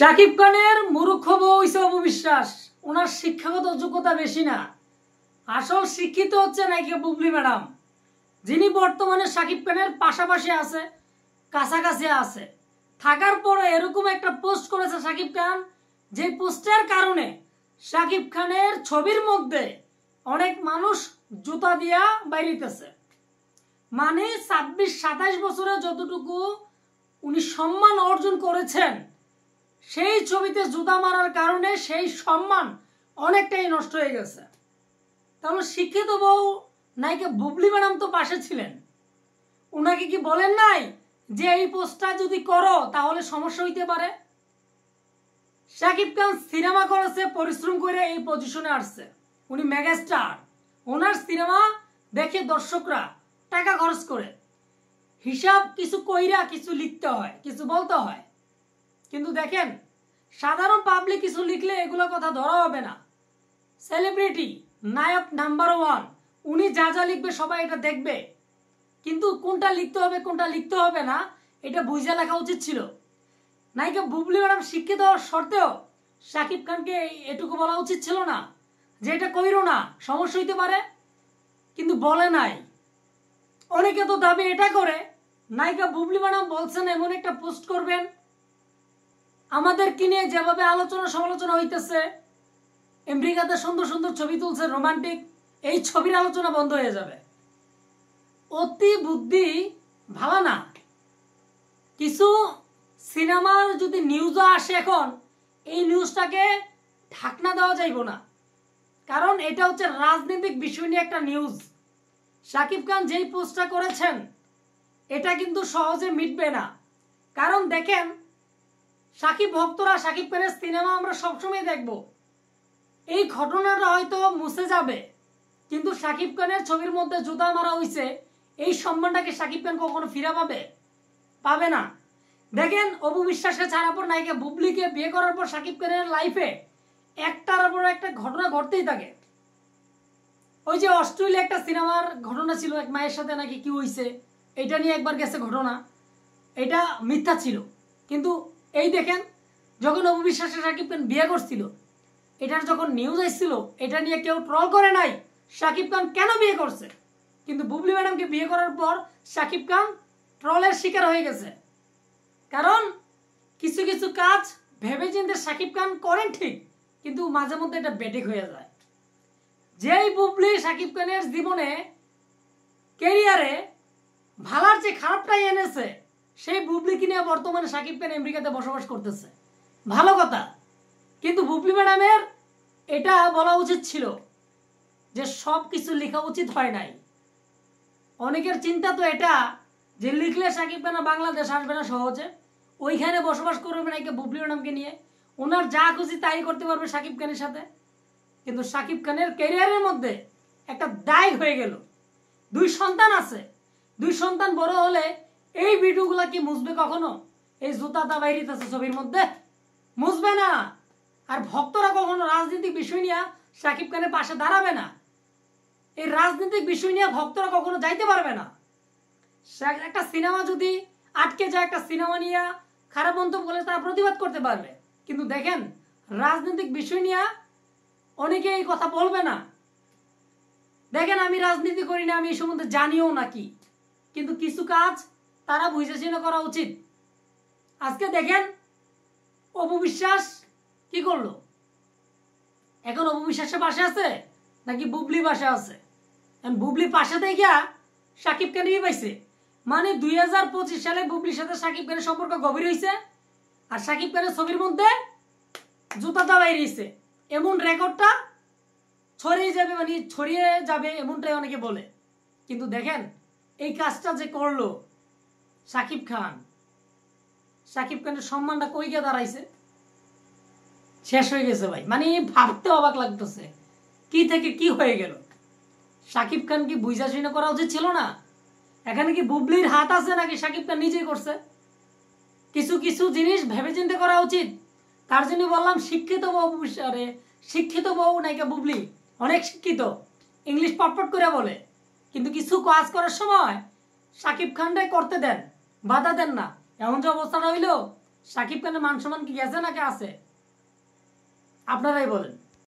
শাকিব খানের মূর্খ বউ হইছে অপবিশ্বাস। ওনার শিক্ষাগত যোগ্যতা বেশি না, আসল শিক্ষিত হচ্ছে নায়িকা বুবলি ম্যাডাম, যিনি বর্তমানে শাকিব খানের পাশাপাশি আছে, কাছাকাছি আছে। থাকার পরে এরকম একটা পোস্ট করেছে শাকিব খান, যে পোস্টের কারণে শাকিব খানের ছবির মধ্যে অনেক মানুষ জুতা দিয়া বাইরিতেছে। মানে 26-27 বছরে যতটুকু উনি সম্মান অর্জন করেছেন, সেই ছবিতে জুতা মারার কারণে সেই সম্মান অনেকটাই নষ্ট হয়ে গেছে। তাহলে শিক্ষিত বউ নায়িকা বুবলি ম্যাডাম তো পাশে ছিলেন, উনাকে কি বলেন নাই যে এই পোস্টটা যদি করো তাহলে সমস্যা হইতে পারে? শাকিব খান সিনেমা করেছে, পরিশ্রম করে এই পজিশনে আসছে, উনি মেগাস্টার। ওনার সিনেমা দেখে দর্শকরা টাকা খরচ করে, হিসাব কিছু কইরা কিছু লিখতে হয়, কিছু বলতে হয়। কিন্তু দেখেন, সাধারণ পাবলিক কিছু লিখলে এগুলো কথা ধরা হবে না। সেলিব্রিটি, নায়ক নাম্বার 1, উনি যা যা লিখবে সবাই এটা দেখবে, কিন্তু কোনটা লিখতে হবে কোনটা লিখতে হবে না এটা বুঝে লেখা উচিত ছিল। নায়িকা বুবলি ম্যাডাম শিক্ষিত হওয়ার সত্ত্বেও শাকিব খানকে এটুকু বলা উচিত ছিল না যে এটা কইরো না, সমস্যা হইতে পারে, কিন্তু বলে নাই। অনেকে তো দাবি এটা করে নায়িকা বুবলি ম্যাডাম বলছেন এমন একটা পোস্ট করবেন আমাদেরকে নিয়ে যেভাবে আলোচনা সমালোচনা হইতেছে, আমেরিকাতে সুন্দর সুন্দর ছবি তুলছে রোমান্টিক, এই ছবির আলোচনা বন্ধ হয়ে যাবে। অতি বুদ্ধি ভালো না। কিছু সিনেমার যদি নিউজও আসে এখন, এই নিউজটাকে ঢাকনা দেওয়া যাইব না, কারণ এটা হচ্ছে রাজনৈতিক বিষয় নিয়ে একটা নিউজ। শাকিব খান যেই পোস্টটা করেছেন এটা কিন্তু সহজে মিটবে না। কারণ দেখেন, শাকিব ভক্তরা শাকিব খানের সিনেমা আমরা সবসময় দেখব, এই ঘটনাটা হয়তো মুছে যাবে, কিন্তু শাকিব খানের ছবির মধ্যে জুতা মারা হয়েছে, এই সম্মানটাকে শাকিব খান কখনো ফিরে পাবে না। দেখেন, অপু বিশ্বাসকে ছাড়ার পর নায়িকা বুবলিকে বিয়ে করার পর শাকিব খানের লাইফে একটার পর একটা ঘটনা ঘটতেই থাকে। ওই যে অস্ট্রেলিয়া একটা সিনেমার ঘটনা ছিল, এক মায়ের সাথে নাকি কি হয়েছে, এটা নিয়ে একবার গেছে ঘটনা, এটা মিথ্যা ছিল। কিন্তু এই দেখেন, যখন অপু বিশ্বাসে শাকিব খান বিয়ে করছিল, এটার যখন নিউজ আসছিল, এটা নিয়ে কেউ ট্রল করে নাই শাকিব খান কেন বিয়ে করছে। কিন্তু বুবলি ম্যাডামকে বিয়ে করার পর শাকিব খান ট্রলের শিকার হয়ে গেছে। কারণ কিছু কিছু কাজ ভেবে চিন্তে শাকিব খান করেন ঠিক, কিন্তু মাঝে মধ্যে এটা বেঠিক হয়ে যায়। যেই বুবলি শাকিব খানের জীবনে ক্যারিয়ারে ভালোর চেয়ে খারাপটাই এনেছে, সেই বুবলিকে নিয়ে বর্তমানে শাকিব খান আমেরিকাতে বসবাস করতেছে। ভালো কথা, কিন্তু বুবলি ম্যাডামের এটা বলা উচিত ছিল যে সব কিছু লেখা উচিত হয় নাই। অনেকের চিন্তা তো এটা যে লিখলে শাকিব খান বাংলাদেশ আসবে না সহজে, ওইখানে বসবাস করবে নাকি বুবলি ম্যাডামকে নিয়ে, ওনার যা খুশি তাই করতে পারবে শাকিব খানের সাথে। কিন্তু শাকিব খানের ক্যারিয়ারের মধ্যে একটা দায় হয়ে গেল। 2 সন্তান আছে, 2 সন্তান বড় হলে এই ভিডিওগুলা কি মুছবে কখনো? এই জুতাটা বাইরিতেছে ছবির মধ্যে, মুছবে না। আর ভক্তরা কখনো রাজনৈতিক বিষয় নিয়ে শাকিব খানের পাশে দাঁড়াবে না। এই রাজনৈতিক বিষয় নিয়ে ভক্তরা কখনো যাইতে পারবে না। একটা সিনেমা যদি আটকে যায়, একটা সিনেমা নিয়ে খারাপ মন্তব্য করলে তারা প্রতিবাদ করতে পারবে, কিন্তু দেখেন রাজনৈতিক বিষয় নিয়ে অনেকে এই কথা বলবে না। দেখেন, আমি রাজনীতি করি না, আমি এই সম্বন্ধে জানিও নাকি, কিন্তু কিছু কাজ তারা বুঝে শুনে করা উচিত। আজকে দেখেন অপু বিশ্বাস কি করলো, এখন অপু বিশ্বাসের পাশে আছে নাকি বুবলি পাশে আছে? বুবলি পাশে থেকে শাকিব খানই পাইছে। মানে 2025 সালে বুবলির সাথে শাকিব খানের সম্পর্ক গভীর হয়েছে, আর শাকিব খানের ছবির মধ্যে জুতাটা বাইরেছে, এমন রেকর্ডটা ছড়িয়ে যাবে, মানে ছড়িয়ে যাবে এমনটাই অনেকে বলে। কিন্তু দেখেন এই কাজটা যে করলো শাকিব খান, শাকিব খানের সম্মানটা কই গিয়ে দাঁড়াইছে, শেষ হয়ে গেছে ভাই। মানে ভাবতে অবাক লাগতেছে কি থেকে কি হয়ে গেল। শাকিব খান কি বুঝা শুনে করা উচিত ছিল না? এখানে কি বুবলির হাত আছে নাকি শাকিব খান নিজেই করছে? কিছু কিছু জিনিস ভেবে চিন্তে করা উচিত। তার জন্য বললাম শিক্ষিত বউ, শিক্ষিত বউ নায়িকা বুবলি অনেক শিক্ষিত, ইংলিশ পটপট করে বলে, কিন্তু কিছু কাজ করার সময় শাকিব খানটাই করতে দেন, বাধা দেন না। এমন যে অবস্থাটা হইলো সাকিব খানের মান সম্মান কি গেছে নাকি আছে? আপনারাই বলেন।